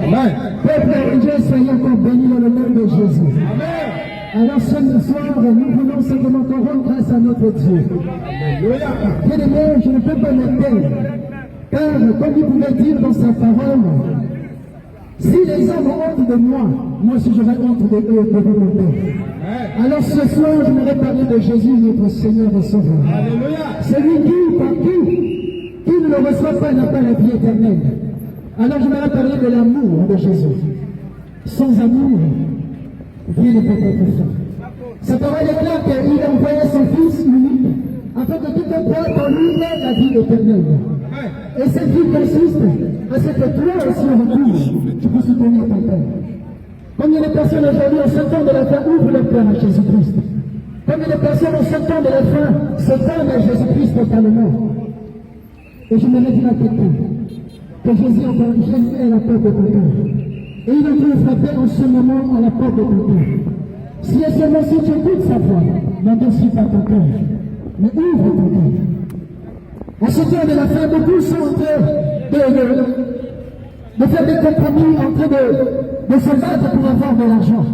Amen. Peuple de Dieu, soyez encore bénis dans le nom de Jésus. Amen. Alors ce soir, nous voulons simplement qu'on rende grâce à notre Dieu. Bien-aimés, je ne peux pas m'attendre, car comme il pouvait dire dans sa parole, si les hommes ont honte de moi, moi aussi j'aurai honte de eux et de mon Père. Alors ce soir, je voudrais parler de Jésus, notre Seigneur et Sauveur. Alléluia. Celui qui ne le reçoit pas n'a pas la vie éternelle. Alors je voudrais parler de l'amour de Jésus. Sans amour, rien ne peut être fait. Sa parole est claire qu'il a envoyé son Fils unique afin que tout un croit en lui ait la vie éternelle. Et cette vie consiste à ce que toi aussi en retour, tu puisses soutenir ton Père. Combien de personnes aujourd'hui en 7 ans de la fin ouvrent leur cœur à Jésus-Christ? Combien de personnes en 7 ans de la fin se donnent à Jésus-Christ totalement? Et je me dire à quelqu'un que Jésus est à la porte de ton cœur. Et il est en train de frapper en ce moment à la porte de ton cœur. Si et seulement si tu écoutes sa voix, n'endurcis pas ton cœur, mais ouvre ton cœur. En ce temps de la fin, beaucoup sont en train de faire des compromis, en train de se battre pour avoir de l'argent,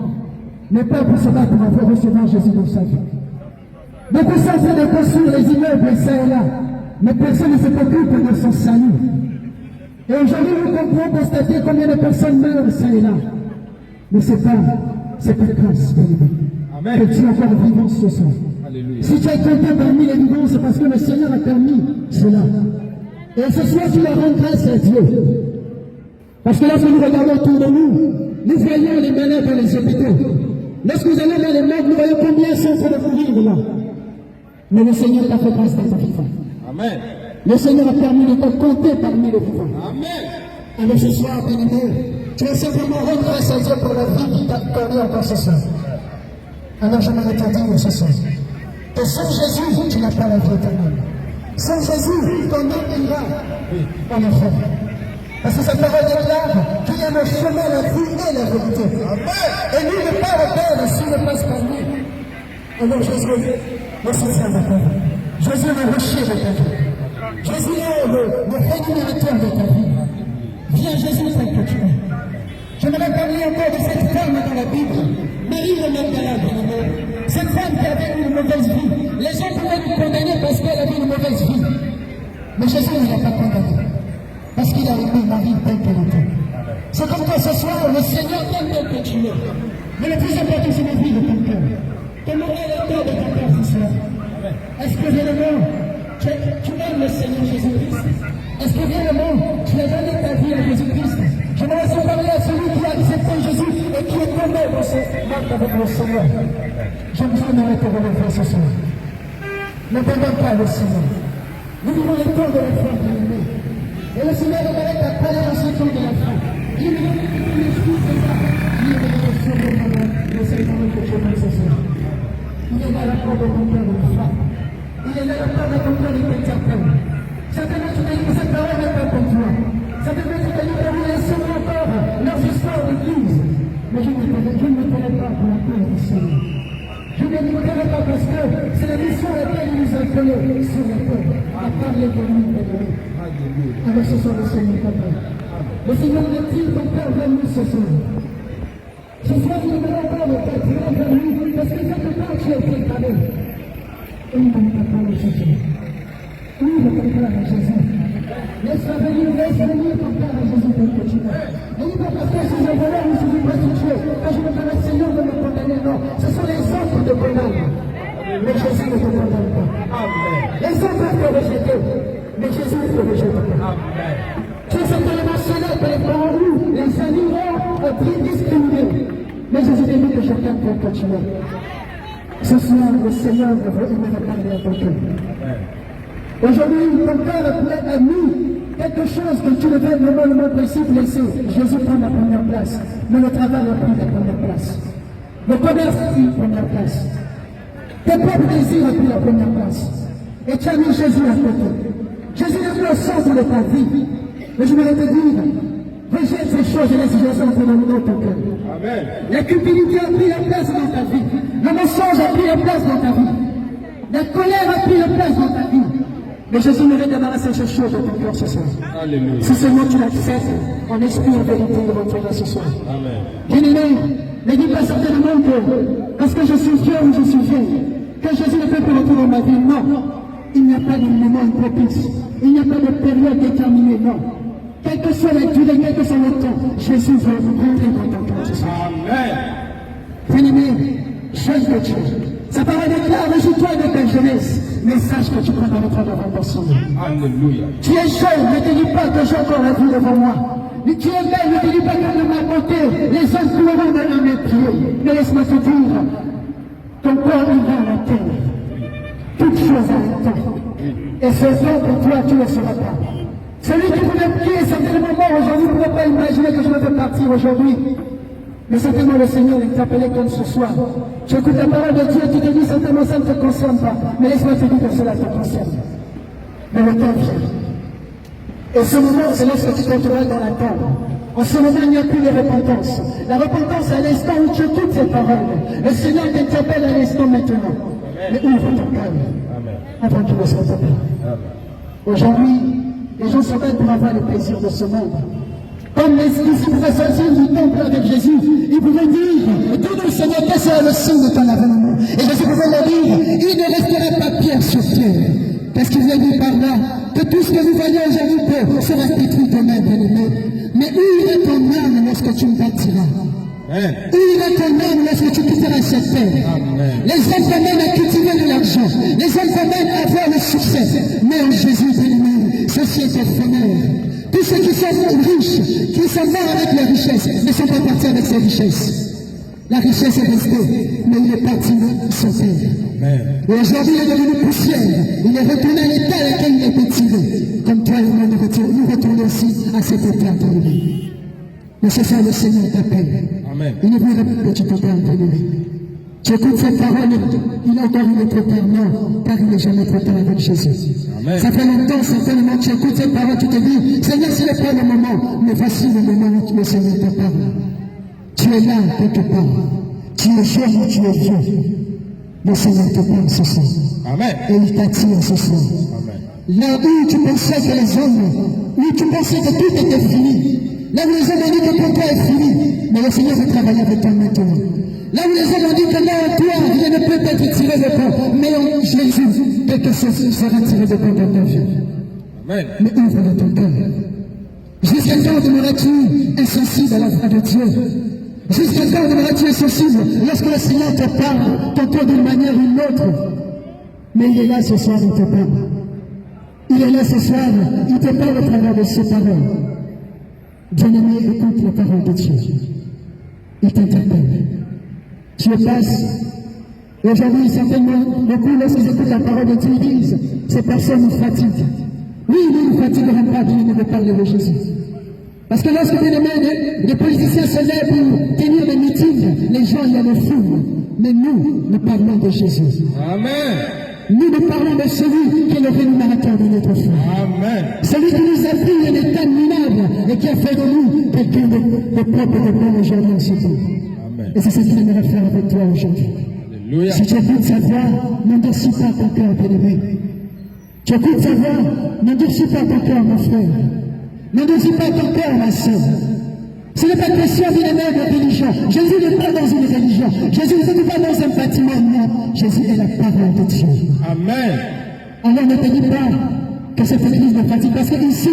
mais pas pour se battre pour recevoir Jésus dans sa vie. Beaucoup sont en train de construire les immeubles, ça et là, mais personne ne se préoccupe de son salut. Et aujourd'hui, nous pouvons constater combien de personnes meurent, ça et là. Mais c'est pas grâce, Amen. que tu es encore vivant ce soir. Alléluia. Si tu as été parmi les vivants, c'est parce que le Seigneur a permis cela. Et ce soir, tu vas rendre grâce à Dieu. Parce que lorsque nous regardons autour de nous, nous voyons les malades dans les hôpitaux. Lorsque nous allons dans les morts, nous voyons combien sont en train de mourir là. Mais le Seigneur t'a fait grâce d'être vivant. Amen. Le Seigneur a permis de te compter parmi les vivants. Amen. Alors ce soir, bien-aimé, tu vas simplement rendre grâce à Dieu pour la vie qui t'a accordée encore ce soir. Alors j'aimerais te dire ce soir que sans Jésus, tu n'as pas la vie éternelle. Sans Jésus, ton âme ira en enfer. Parce que sa parole déclare qu'il y a le chemin, la vie et la vérité. Et nous ne pas au Père s'il ne passe par nous. Alors Jésus, laisse ça ma part. Jésus est le rocher de ta vie. Jésus est le régulateur de ta vie. Viens Jésus tel que tu es. Je me rappelle encore de cette femme dans la Bible, Marie le Magdalene. Cette femme qui avait une mauvaise vie. Les gens pouvaient nous condamner parce qu'elle avait une mauvaise vie. Mais Jésus ne l'a pas condamnée. Parce qu'il a aimé Marie telle qu'elle était. C'est comme toi ce soir, le Seigneur t'aime tel que tu es. Mais le plus important, c'est la vie de ton cœur. Comment est le cœur de ton cœur ce soir? Est-ce que réellement tu aimes le Seigneur Jésus-Christ? Est-ce que réellement tu as donné ta vie à Jésus-Christ? Je me laisse parler à celui qui a accepté Jésus et qui est tombé dans ce manque avec le Seigneur. Je vous aimerais te relever ce soir. Ne perdons pas le Seigneur. Nous vivons le temps de la foi, bien-aimé. Et le Seigneur aimerait t'appeler en ce temps de la foi. Il est l'esprit de ça. Il est l'élection de mon âme. Le Seigneur que tu aimes ce soir. Il est là la porte de mon cœur de la foi. Il est là la porte de ton cœur de t'interpelle. Certainement tu t'as dit que cette parole n'est pas pour toi. Certainement tu t'as dit que nous laissons encore leurs histoires d'église. Mais je ne m'étonnerai pas pour la paix du Seigneur. Je ne m'étonnerai pas parce que c'est la mission à laquelle il nous a appelés sur la terre, à parler de nous et de nous. Alors ce soir le Seigneur t'appelle. Le Seigneur est-il ton Père vers nous ce soir? Ce soir il ne veut pas le Père vers nous parce que quelque part tu as été parlé. Et il ne t'a pas ce soir. Ouvre ton cœur à Jésus. Laisse venir ton cœur à Jésus tel que tu es. N'ayez pas peur si je voleur ou si je prostituée. Quand je me permets, Seigneur, de me condamner, non. Ce sont les autres qui te condamnent. Mais Jésus ne te condamne pas. Amen. Les autres peuvent te rejeter. Mais Jésus ne te rejette pas. Amen. Tu es certainement célèbre les parents où les amis ont été discriminés. Mais Jésus dit que chacun tel que tu es. Ce soir, le Seigneur veut parler à ton cœur. Aujourd'hui, ton cœur appelait à nous quelque chose que tu devais normalement principe laisser. Jésus prend la première place, mais le travail a pris la première place. Le commerce a pris la première place. Tes propres désirs ont pris la première place. Et tu as mis Jésus à côté. Jésus est venu au centre de ta vie. Mais je voulais te dire, rejette ces choses et laisse Jésus entrer dans ton cœur. Amen. La cupidité a pris la place dans ta vie. Le mensonge a pris la place dans ta vie. La colère a pris la place dans ta vie. Mais Jésus me débarrasser ces choses de ton cœur ce soir. Alléluia. Si seulement tu l'acceptes en esprit et en vérité de rentrer ce soir. Amen. Bien-aimé, ne dis pas certainement que parce que je suis vieux ou je suis vieille, que Jésus ne peut plus rentrer dans ma vie. Non. Il n'y a pas de moment propice. Il n'y a pas de période déterminée. Non. Quelle que soit la durée, quel que soit le temps, Jésus veut rentrer dans ton cœur ce soir. Amen. Bien-aimé, chose de Dieu. Sa parole déclare, réjouis-toi de ta jeunesse, mais sache que tu prépareras devant ton Seigneur. Alléluia. Tu es jeune, ne te dis pas que j'ai encore la vie devant moi. Mais tu es belle, ne te dis pas que de ma côté, les hommes courront de mes pieds. Mais laisse-moi te dire, ton corps ira à la terre. Toutes choses à la terre. Et ce jour pour toi, tu ne seras pas. Celui qui pouvait prier certainement mort aujourd'hui ne pouvait pas imaginer que je devais partir aujourd'hui. Mais certainement le Seigneur est appelé comme ce soir. Tu écoutes la parole de Dieu, tu te dis certainement ça ne te concerne pas. Mais laisse-moi te dire que cela te concerne. Mais le temps vient. Et ce moment, c'est lorsque tu t'entreras dans la tombe. En ce moment, il n'y a plus de repentance. La repentance, c'est à l'instant où tu écoutes ces paroles. Le Seigneur t'appelle à l'instant maintenant. Mais ouvre ton cœur. Avant qu'il ne soit tapé. Aujourd'hui, les gens sont là pour avoir le plaisir de ce monde. Comme les disciples pouvaient sortir du temple avec Jésus, ils pouvaient dire, tout le Seigneur, quel sera le signe de ton avènement? Et Jésus pouvait leur dire, il ne restera pas pierre sur terre. Parce qu'il vient dire par là, que tout ce que vous voyez aujourd'hui sera détruit demain, bien-aimé. Mais où ira ton âme lorsque tu me bâtiras? Où ira ton âme lorsque tu quitteras cette terre? Les hommes t'amènent à cultiver de l'argent. Les hommes t'amènent à avoir le succès. Mais en Jésus, bien-aimé, ceci est éphémère. Tous ceux qui sont riches, qui sont morts avec leurs richesses, ne sont pas partis avec ces richesses. La richesse est restée, mais il est parti sans terre. Et aujourd'hui, il est devenu poussière. Il est retourné à l'état à lequel il était tiré. Comme toi et moi, nous retournons aussi à cet état de lui. Mais c'est ça, le Seigneur t'appelle. Il ne voudrait pas que tu te gardes de lui. Tu écoutes cette parole, il a encore une autre terre, non, car il n'est jamais trop tard avec Jésus. Amen. Ça fait longtemps, certainement, tu écoutes cette parole, tu te dis, Seigneur, ce n'est pas le moment, mais voici le moment où le Seigneur te parle. Tu es là, quelque part. Tu es jeune ou tu es vieux. Le Seigneur te parle ce soir. Amen. Et il t'attire ce soir. Amen. Là où tu pensais que les hommes, où tu pensais que tout était fini, là où les hommes ont dit que ton temps est fini, mais le Seigneur veut travailler avec toi maintenant. Là où les hommes ont dit que non, toi, rien ne peut être tiré de toi, mais en Jésus, quelque chose sera tiré de toi dans ta vie. Amen. Mais ouvre ton cœur. Jusqu'à quand demeuras-tu insensible à la voix de Dieu? Jusqu'à quand demeuras-tu insensible lorsque le Seigneur te parle, tantôt d'une manière ou d'une autre? Mais il est là ce soir, il te parle. Il est là ce soir, il te parle au travers de ses paroles. Bien-aimé, écoute la parole de Dieu. Il t'interpelle. Tu es passes. Aujourd'hui, certainement, beaucoup, lorsqu'ils écoutent la parole de Dieu, ils disent, ces personnes nous fatiguent. Oui, nous ne fatiguerons pas, Dieu ne veut parler de Jésus. Parce que lorsque les politiciens se lèvent pour tenir des meetings, les gens y en foule. Mais nous parlons de Jésus. Amen. Nous parlons de celui qui est le rémunérateur de notre foi. Amen. Celui qui nous a pris un état minable et qui a fait de nous quelqu'un de propre de bon aujourd'hui en ce temps. Et c'est ce qu'il aimerait faire avec toi aujourd'hui. Si tu écoutes sa voix, n'endurcis pas ton cœur, bien-aimé. Tu écoutes sa voix, n'endurcis pas ton cœur, mon frère. N'endurcis pas ton cœur, ma soeur. Ce n'est pas question bien-aimé de religion. Jésus n'est pas dans une religion. Jésus ne vit pas dans un bâtiment, non. Jésus est la parole de Dieu. Amen. Alors ne te dis pas que cette église me fatigue, parce qu'ici,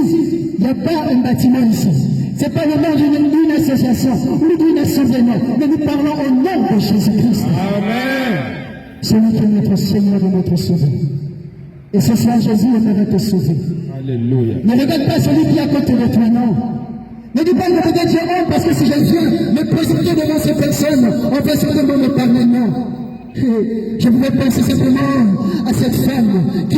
il n'y a pas un bâtiment ici. Ce n'est pas le nom d'une association ou d'une assemblée, non. Mais nous parlons au nom de Jésus-Christ. Amen. Celui qui est notre Seigneur et notre Sauveur. Et ce soir, Jésus aimerait te sauver. Alléluia. Ne regarde pas celui qui est à côté de toi, non. Ne dis pas que peut-être j'ai honte parce que si je viens me présenter devant ces personnes, on va certainement me parler, non. Je voulais penser simplement à cette femme qui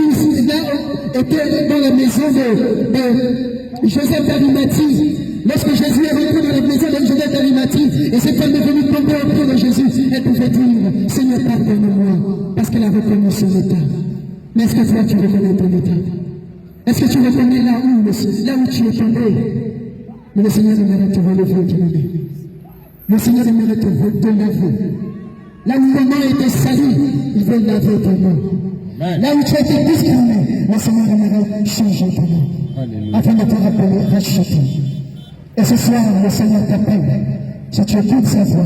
était dans la maison de Joseph d'Arimathie. Lorsque Jésus est rentré dans la maison de Joseph d'Arimathie, et cette femme est venue tomber au pied de Jésus, elle pouvait dire, Seigneur, pardonne-moi, parce qu'elle a reconnu son état. Mais est-ce que toi, tu reconnais ton état? Est-ce que tu reconnais là où tu es tombé? Mais le Seigneur aimerait te relever, bien-aimé. Le Seigneur aimerait te laver. Là où ton nom était sali, il veut laver ton nom. Là où tu as été discriminé, le Seigneur aimerait changer ton nom. Afin de te rappeler, racheter. Et ce soir, le Seigneur t'appelle. Si tu écoutes sa voix,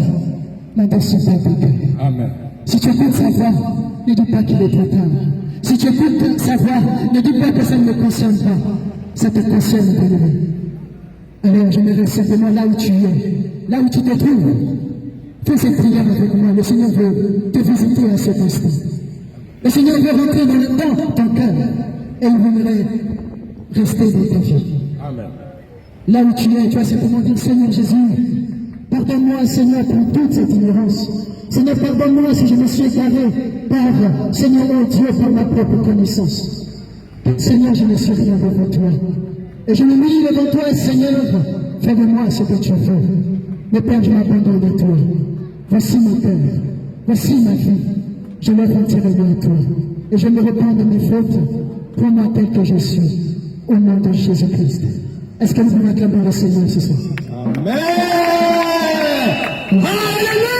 n'intensifie pas tes cœurs. Amen. Si tu écoutes sa voix, ne dis pas qu'il est trop tard. Si tu écoutes sa voix, ne dis pas que ça ne me concerne pas. Ça te concerne, bien-aimé. Alors, j'aimerais simplement là où tu es, là où tu te trouves, fais cette prière avec moi. Le Seigneur veut te visiter à cet instant. Le Seigneur veut rentrer dans ton cœur et il voudrait rester dans ta vie. Amen. Là où tu es, tu vas simplement dire, Seigneur Jésus, pardonne-moi, Seigneur, pour toute cette ignorance. Seigneur, pardonne-moi si je me suis égaré par, Seigneur, oh Dieu, par ma propre connaissance. Seigneur, je ne suis rien devant toi. Et je me mets devant toi, Seigneur, fais de moi ce que tu veux. Mais Père, je m'abandonne à toi. Voici mon Père, voici ma vie. Je me retirerai à toi. Et je me repens de mes fautes. Prends-moi tel que je suis. Au nom de Jésus-Christ. Est-ce que nous pouvons acclamer le Seigneur ce soir? Amen. Alléluia!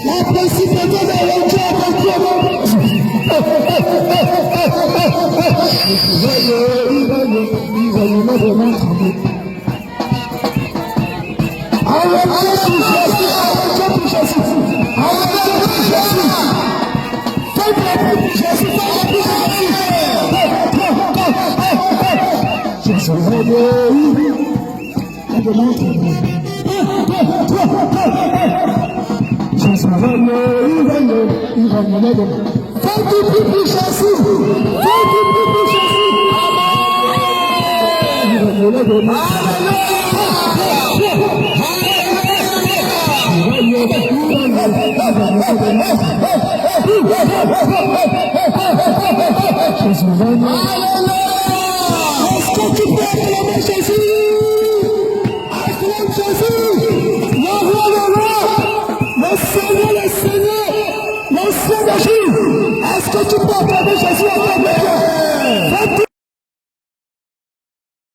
La principauté de l'État Est-ce que tu peux acclamer Jésus? Acclame Jésus, le roi, le Seigneur, le Seigneur, le Seigneur Jésus.